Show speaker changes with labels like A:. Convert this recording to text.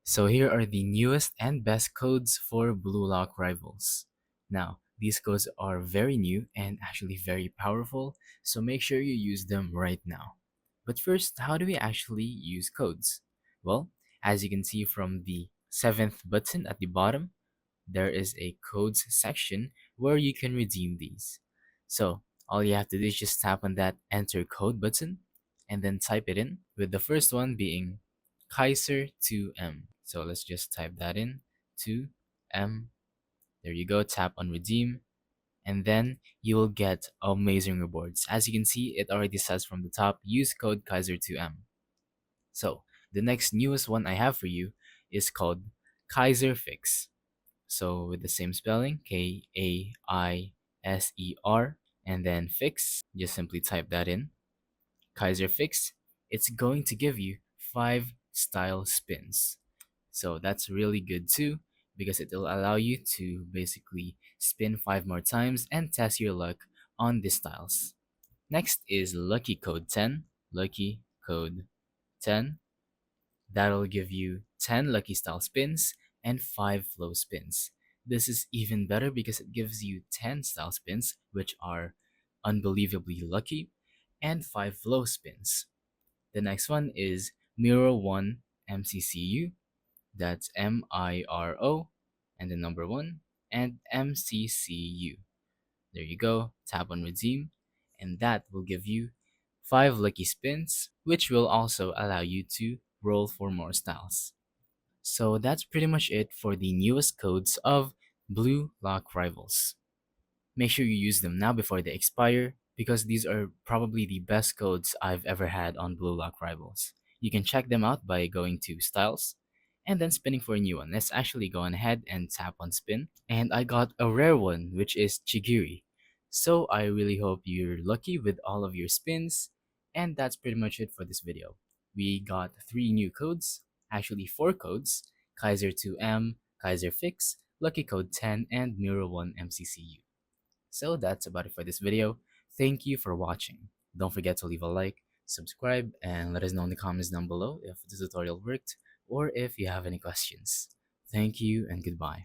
A: So here are the newest and best codes for Blue Lock Rivals. Now, these codes are very new and actually very powerful, so make sure you use them right now. But first, how do we actually use codes? Well, as you can see from the seventh button at the bottom, there is a codes section where you can redeem these. So all you have to do is just tap on that enter code button and then type it in, with the first one being Kaiser 2M. So let's just type that in, 2M. There you go, tap on redeem, and then you will get amazing rewards. As you can see, it already says from the top, use code Kaiser2M. So the next newest one I have for you is called Kaiser Fix. So with the same spelling, Kaiser, and then fix, just simply type that in. Kaiser Fix, it's going to give you 5 style spins. So that's really good too, because it will allow you to basically spin 5 more times and test your luck on the styles. Next is Lucky Code 10. Lucky Code 10. That'll give you 10 lucky style spins and 5 flow spins. This is even better because it gives you 10 style spins, which are unbelievably lucky, and 5 flow spins. The next one is Miro 1 MCCU. That's MIRO and the number 1 and MCCU. There you go. Tap on redeem, and that will give you 5 lucky spins, which will also allow you to roll for more styles. So that's pretty much it for the newest codes of Blue Lock Rivals. Make sure you use them now before they expire, because these are probably the best codes I've ever had on Blue Lock Rivals. You can check them out by going to Styles and then spinning for a new one. Let's actually go on ahead and tap on spin. And I got a rare one, which is Chigiri. So I really hope you're lucky with all of your spins. And that's pretty much it for this video. We got 3 new codes, actually 4 codes: Kaiser 2M, Kaiser Fix, Lucky Code 10, and Mirror 1 MCCU. So that's about it for this video. Thank you for watching. Don't forget to leave a like, subscribe, and let us know in the comments down below if the tutorial worked or if you have any questions. Thank you and goodbye.